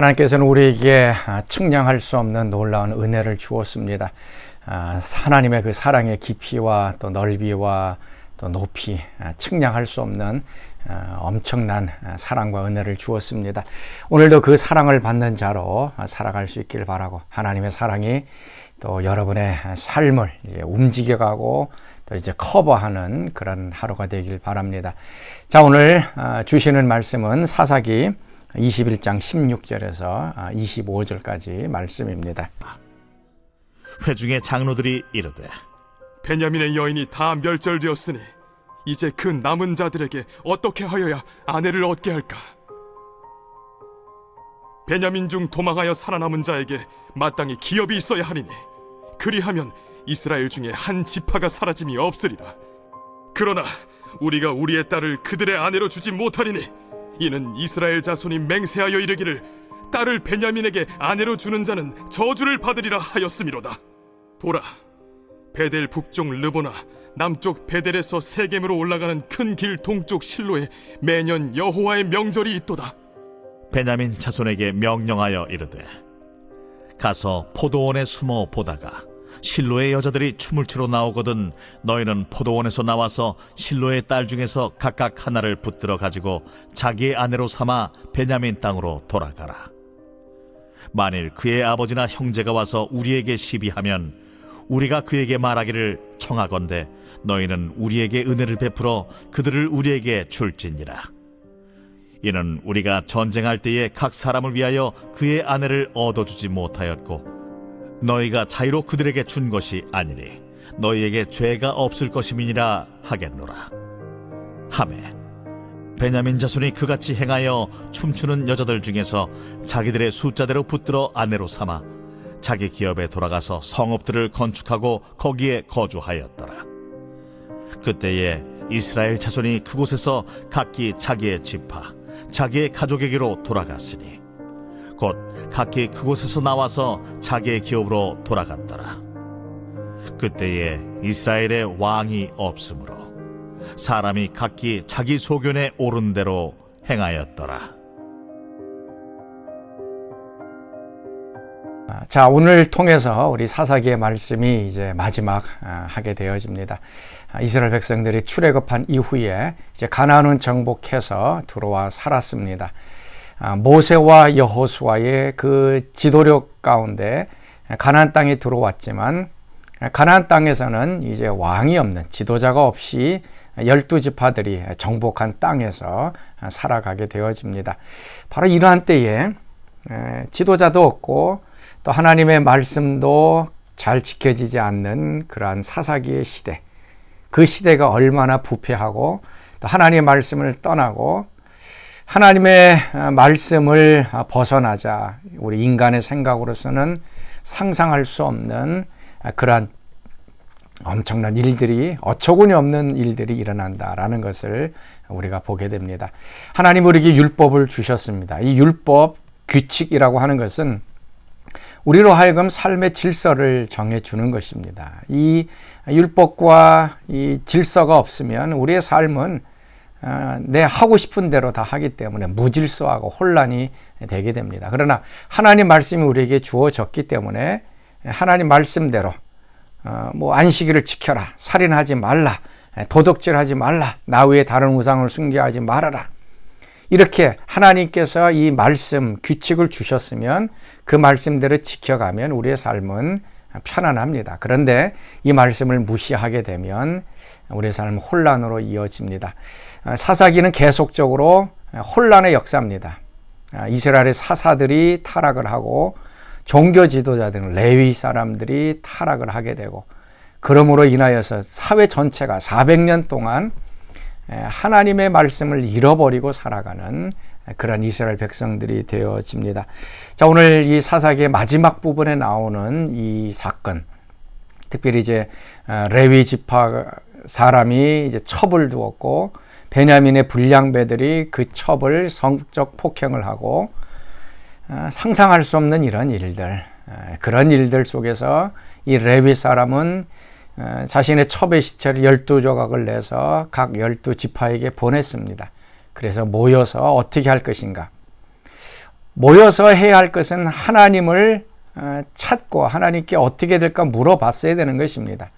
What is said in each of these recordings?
하나님께서는 우리에게 측량할 수 없는 놀라운 은혜를 주었습니다. 하나님의 그 사랑의 깊이와 또 넓이와 또 높이 측량할 수 없는 엄청난 사랑과 은혜를 주었습니다. 오늘도 그 사랑을 받는 자로 살아갈 수 있기를 바라고, 하나님의 사랑이 또 여러분의 삶을 움직여가고 또 이제 커버하는 그런 하루가 되길 바랍니다. 자, 오늘 주시는 말씀은 사사기 21장 16절에서 25절까지 말씀입니다. 회중의 장로들이 이르되, 베냐민의 여인이 다 멸절되었으니 이제 그 남은 자들에게 어떻게 하여야 아내를 얻게 할까? 베냐민 중 도망하여 살아남은 자에게 마땅히 기업이 있어야 하리니 그리하면 이스라엘 중에 한 지파가 사라짐이 없으리라. 그러나 우리가 우리의 딸을 그들의 아내로 주지 못하리니 이는 이스라엘 자손이 맹세하여 이르기를 딸을 베냐민에게 아내로 주는 자는 저주를 받으리라 하였음이로다. 보라, 베델 북쪽 르보나 남쪽 베델에서 세겜으로 올라가는 큰 길 동쪽 실로에 매년 여호와의 명절이 있도다. 베냐민 자손에게 명령하여 이르되, 가서 포도원에 숨어 보다가 실로의 여자들이 춤을 추러 나오거든 너희는 포도원에서 나와서 실로의 딸 중에서 각각 하나를 붙들어 가지고 자기의 아내로 삼아 베냐민 땅으로 돌아가라. 만일 그의 아버지나 형제가 와서 우리에게 시비하면 우리가 그에게 말하기를 청하건대 너희는 우리에게 은혜를 베풀어 그들을 우리에게 줄지니라. 이는 우리가 전쟁할 때에 각 사람을 위하여 그의 아내를 얻어주지 못하였고 너희가 자유로 그들에게 준 것이 아니니 너희에게 죄가 없을 것임이니라 하겠노라 하매, 베냐민 자손이 그같이 행하여 춤추는 여자들 중에서 자기들의 숫자대로 붙들어 아내로 삼아 자기 기업에 돌아가서 성읍들을 건축하고 거기에 거주하였더라. 그때에 이스라엘 자손이 그곳에서 각기 자기의 지파 자기의 가족에게로 돌아갔으니 곧 각기 그곳에서 나와서 자기의 기업으로 돌아갔더라. 그때에 이스라엘의 왕이 없으므로 사람이 각기 자기 소견에 오른 대로 행하였더라. 자, 오늘 통해서 우리 사사기의 말씀이 이제 마지막 하게 되어집니다. 이스라엘 백성들이 출애굽한 이후에 이제 가나안은 정복해서 들어와 살았습니다. 모세와 여호수아의 그 지도력 가운데 가나안 땅에 들어왔지만 가나안 땅에서는 이제 왕이 없는, 지도자가 없이 12지파들이 정복한 땅에서 살아가게 되어집니다. 바로 이러한 때에 지도자도 없고 또 하나님의 말씀도 잘 지켜지지 않는 그러한 사사기의 시대, 그 시대가 얼마나 부패하고 또 하나님의 말씀을 떠나고 하나님의 말씀을 벗어나자 우리 인간의 생각으로서는 상상할 수 없는 그러한 엄청난 일들이, 어처구니 없는 일들이 일어난다라는 것을 우리가 보게 됩니다. 하나님 우리에게 율법을 주셨습니다. 이 율법, 규칙이라고 하는 것은 우리로 하여금 삶의 질서를 정해주는 것입니다. 이 율법과 이 질서가 없으면 우리의 삶은 내 하고 싶은 대로 다 하기 때문에 무질서하고 혼란이 되게 됩니다. 그러나 하나님 말씀이 우리에게 주어졌기 때문에 하나님 말씀대로 안식일을 지켜라, 살인하지 말라, 도둑질하지 말라, 나 외에 다른 우상을 숭배하지 말아라, 이렇게 하나님께서 이 말씀, 규칙을 주셨으면 그 말씀대로 지켜가면 우리의 삶은 편안합니다. 그런데 이 말씀을 무시하게 되면 우리의 삶은 혼란으로 이어집니다. 사사기는 계속적으로 혼란의 역사입니다. 이스라엘의 사사들이 타락을 하고 종교 지도자들은 레위 사람들이 타락을 하게 되고, 그러므로 인하여서 사회 전체가 400년 동안 하나님의 말씀을 잃어버리고 살아가는 그런 이스라엘 백성들이 되어집니다. 자, 오늘 이 사사기의 마지막 부분에 나오는 이 사건, 특별히 이제 레위 지파 사람이 이제 첩을 두었고 베냐민의 불량배들이 그 첩을 성적 폭행을 하고 상상할 수 없는 이런 일들, 그런 일들 속에서 이 레위 사람은 자신의 첩의 시체를 12조각을 내서 각 12지파에게 보냈습니다. 그래서 모여서 어떻게 할 것인가, 모여서 해야 할 것은 하나님을 찾고 하나님께 어떻게 될까 물어봤어야 되는 것입니다.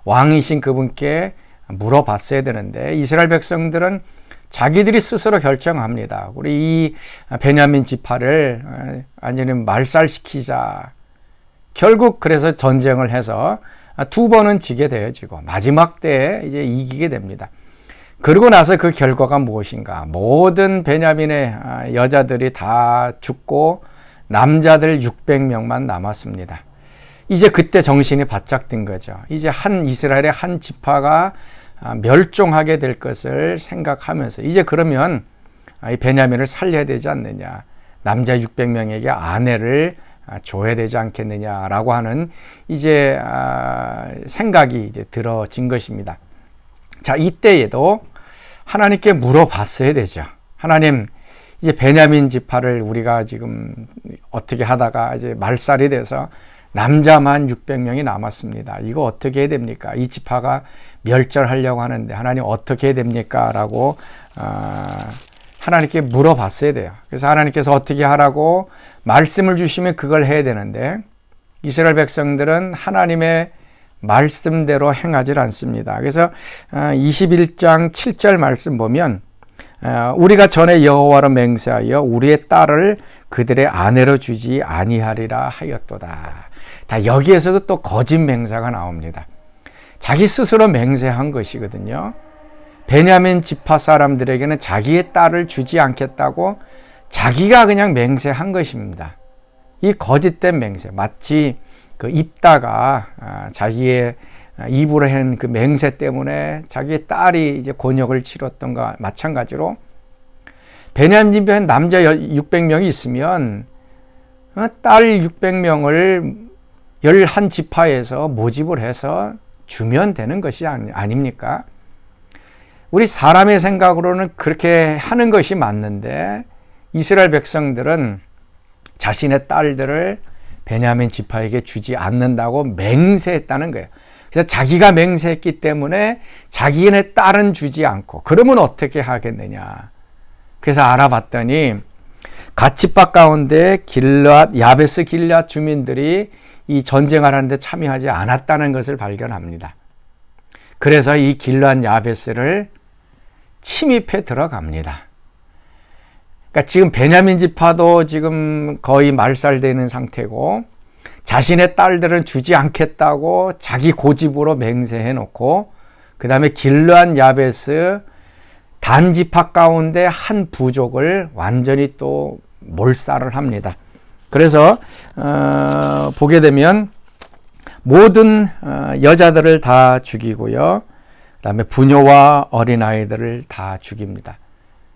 왕이신 그분께 물어봤어야 되는데 이스라엘 백성들은 자기들이 스스로 결정합니다. 우리 이 베냐민 지파를 완전히 말살시키자. 결국 그래서 전쟁을 해서 2번은 지게 되어지고 마지막 때에 이제 이기게 됩니다. 그러고 나서 그 결과가 무엇인가? 모든 베냐민의 여자들이 다 죽고 남자들 600명만 남았습니다. 이제 그때 정신이 바짝 든 거죠. 이제 이스라엘의 한 지파가 멸종하게 될 것을 생각하면서 이제 그러면 이 베냐민을 살려야 되지 않느냐. 남자 600명에게 아내를 줘야 되지 않겠느냐라고 하는 이제 생각이 이제 들어진 것입니다. 자, 이때에도 하나님께 물어봤어야 되죠. 하나님, 이제 베냐민 지파를 우리가 지금 어떻게 하다가 이제 말살이 돼서 남자만 600명이 남았습니다. 이거 어떻게 해야 됩니까? 이 지파가 멸절하려고 하는데 하나님 어떻게 해야 됩니까? 라고 하나님께 물어봤어야 돼요. 그래서 하나님께서 어떻게 하라고 말씀을 주시면 그걸 해야 되는데 이스라엘 백성들은 하나님의 말씀대로 행하지 않습니다. 그래서 21장 7절 말씀 보면 우리가 전에 여호와로 맹세하여 우리의 딸을 그들의 아내로 주지 아니하리라 하였도다. 다 여기에서도 또 거짓 맹세가 나옵니다. 자기 스스로 맹세한 것이거든요. 베냐민 지파 사람들에게는 자기의 딸을 주지 않겠다고 자기가 그냥 맹세한 것입니다. 이 거짓된 맹세, 마치 그 입다가 자기의 입으로 한 그 맹세 때문에 자기의 딸이 이제 곤욕을 치렀던 것과 마찬가지로 베냐민 집에 남자 600명이 있으면 딸 600명을 11지파에서 모집을 해서 주면 되는 것이 아닙니까? 우리 사람의 생각으로는 그렇게 하는 것이 맞는데 이스라엘 백성들은 자신의 딸들을 베냐민 지파에게 주지 않는다고 맹세했다는 거예요. 그래서 자기가 맹세했기 때문에 자기네 딸은 주지 않고 그러면 어떻게 하겠느냐. 그래서 알아봤더니 갓지파 가운데 야베스 길앗 주민들이 이 전쟁을 하는데 참여하지 않았다는 것을 발견합니다. 그래서 이 길앗 야베스를 침입해 들어갑니다. 그러니까 지금 베냐민 지파도 지금 거의 말살되는 상태고 자신의 딸들은 주지 않겠다고 자기 고집으로 맹세해 놓고 그 다음에 길앗 야베스 단지파 가운데 한 부족을 완전히 또 몰살을 합니다. 그래서 보게 되면 모든 여자들을 다 죽이고요. 그 다음에 부녀와 어린아이들을 다 죽입니다.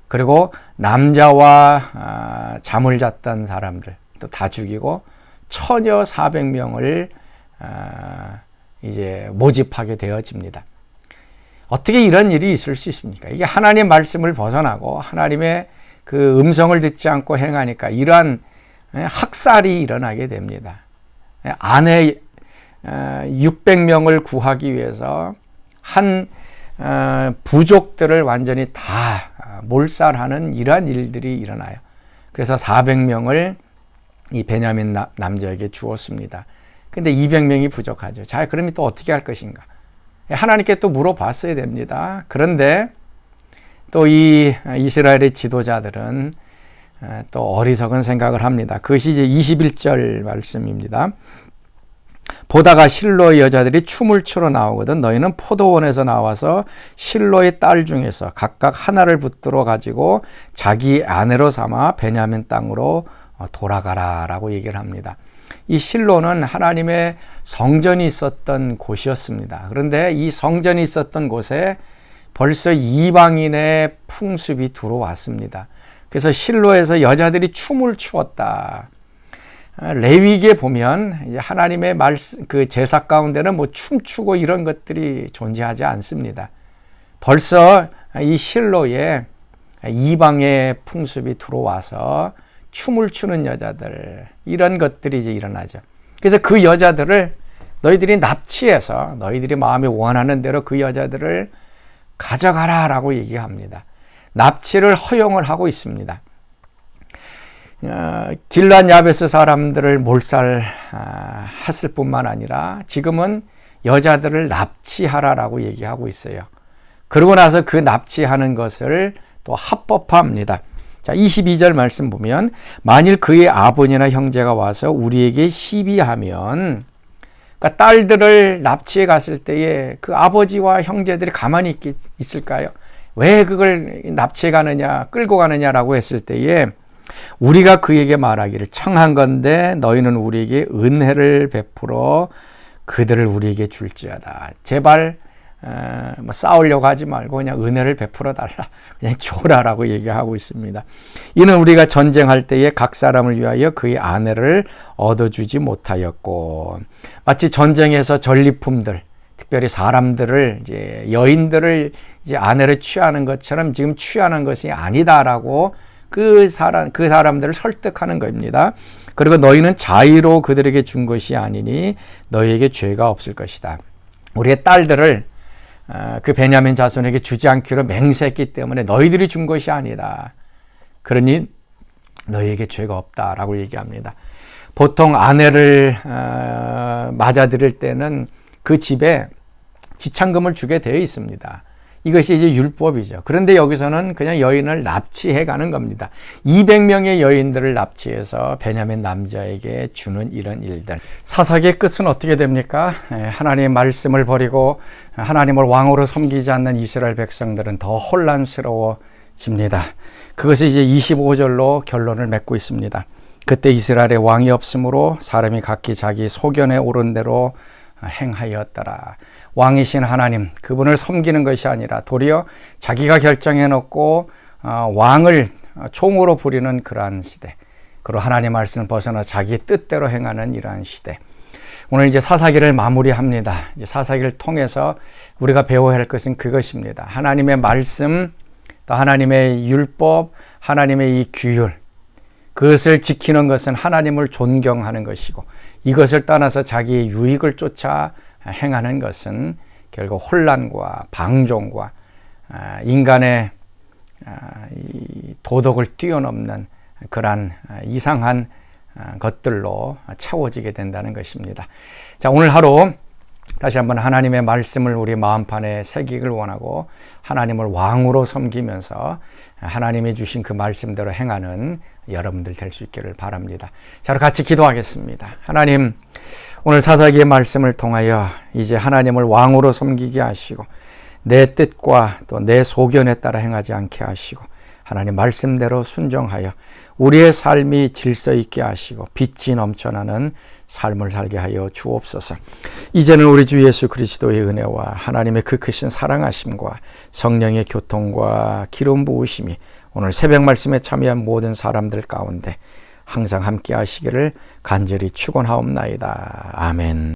그리고 남자와 잠을 잤던 사람들 또 다 죽이고 처녀 400명을 이제 모집하게 되어집니다. 어떻게 이런 일이 있을 수 있습니까? 이게 하나님의 말씀을 벗어나고 하나님의 그 음성을 듣지 않고 행하니까 이러한 학살이 일어나게 됩니다. 아내 600명을 구하기 위해서 한 부족들을 완전히 다 몰살하는 이러한 일들이 일어나요. 그래서 400명을 이 베냐민 남자에게 주었습니다. 근데 200명이 부족하죠. 자, 그러면 또 어떻게 할 것인가? 하나님께 또 물어봤어야 됩니다. 그런데 또 이 이스라엘의 지도자들은 또 어리석은 생각을 합니다. 그것이 이제 21절 말씀입니다. 보다가 실로의 여자들이 춤을 추러 나오거든 너희는 포도원에서 나와서 실로의 딸 중에서 각각 하나를 붙들어 가지고 자기 아내로 삼아 베냐민 땅으로 돌아가라 라고 얘기를 합니다. 이 실로는 하나님의 성전이 있었던 곳이었습니다. 그런데 이 성전이 있었던 곳에 벌써 이방인의 풍습이 들어왔습니다. 그래서 실로에서 여자들이 춤을 추었다. 레위기에 보면 이제 하나님의 말씀 그 제사 가운데는 뭐 춤추고 이런 것들이 존재하지 않습니다. 벌써 이 실로에 이방의 풍습이 들어와서 춤을 추는 여자들 이런 것들이 이제 일어나죠. 그래서 그 여자들을 너희들이 납치해서 너희들이 마음에 원하는 대로 그 여자들을 가져가라라고 얘기합니다. 납치를 허용을 하고 있습니다. 길란 야베스 사람들을 몰살했을 뿐만 아니라 지금은 여자들을 납치하라라고 얘기하고 있어요. 그러고 나서 그 납치하는 것을 또 합법화합니다. 자, 22절 말씀 보면 만일 그의 아버지나 형제가 와서 우리에게 시비하면, 그러니까 딸들을 납치해 갔을 때에 그 아버지와 형제들이 가만히 있을까요? 왜 그걸 납치해 가느냐, 끌고 가느냐라고 했을 때에 우리가 그에게 말하기를 청한 건데 너희는 우리에게 은혜를 베풀어 그들을 우리에게 줄지어다. 제발 뭐 싸우려고 하지 말고 그냥 은혜를 베풀어 달라, 그냥 줘라라고 얘기하고 있습니다. 이는 우리가 전쟁할 때에 각 사람을 위하여 그의 아내를 얻어주지 못하였고, 마치 전쟁에서 전리품들, 특별히 사람들을 이제 여인들을 이제 아내를 취하는 것처럼 지금 취하는 것이 아니다라고 그 사람들을 설득하는 겁니다. 그리고 너희는 자의로 그들에게 준 것이 아니니 너희에게 죄가 없을 것이다. 우리의 딸들을 그 베냐민 자손에게 주지 않기로 맹세했기 때문에 너희들이 준 것이 아니다. 그러니 너희에게 죄가 없다라고 얘기합니다. 보통 아내를 맞아들일 때는 그 집에 지참금을 주게 되어 있습니다. 이것이 이제 율법이죠. 그런데 여기서는 그냥 여인을 납치해 가는 겁니다. 200명의 여인들을 납치해서 베냐민 남자에게 주는 이런 일들. 사사기의 끝은 어떻게 됩니까? 하나님의 말씀을 버리고 하나님을 왕으로 섬기지 않는 이스라엘 백성들은 더 혼란스러워집니다. 그것이 이제 25절로 결론을 맺고 있습니다. 그때 이스라엘에 왕이 없으므로 사람이 각기 자기 소견에 오른 대로 행하였더라. 왕이신 하나님, 그분을 섬기는 것이 아니라 도리어 자기가 결정해 놓고 왕을 총으로 부리는 그러한 시대, 그리고 하나님의 말씀을 벗어나 자기 뜻대로 행하는 이러한 시대. 오늘 이제 사사기를 마무리합니다. 이제 사사기를 통해서 우리가 배워야 할 것은 그것입니다. 하나님의 말씀, 또 하나님의 율법, 하나님의 이 규율, 그것을 지키는 것은 하나님을 존경하는 것이고, 이것을 떠나서 자기의 유익을 쫓아 행하는 것은 결국 혼란과 방종과 인간의 도덕을 뛰어넘는 그러한 이상한 것들로 채워지게 된다는 것입니다. 자, 오늘 하루 다시 한번 하나님의 말씀을 우리 마음판에 새기길 원하고 하나님을 왕으로 섬기면서 하나님이 주신 그 말씀대로 행하는 여러분들 될 수 있기를 바랍니다. 자, 같이 기도하겠습니다. 하나님, 오늘 사사기의 말씀을 통하여 이제 하나님을 왕으로 섬기게 하시고 내 뜻과 또 내 소견에 따라 행하지 않게 하시고 하나님 말씀대로 순종하여 우리의 삶이 질서 있게 하시고 빛이 넘쳐나는 삶을 살게 하여 주옵소서. 이제는 우리 주 예수 그리스도의 은혜와 하나님의 그 크신 사랑하심과 성령의 교통과 기름 부으심이 오늘 새벽 말씀에 참여한 모든 사람들 가운데 항상 함께 하시기를 간절히 축원하옵나이다. 아멘.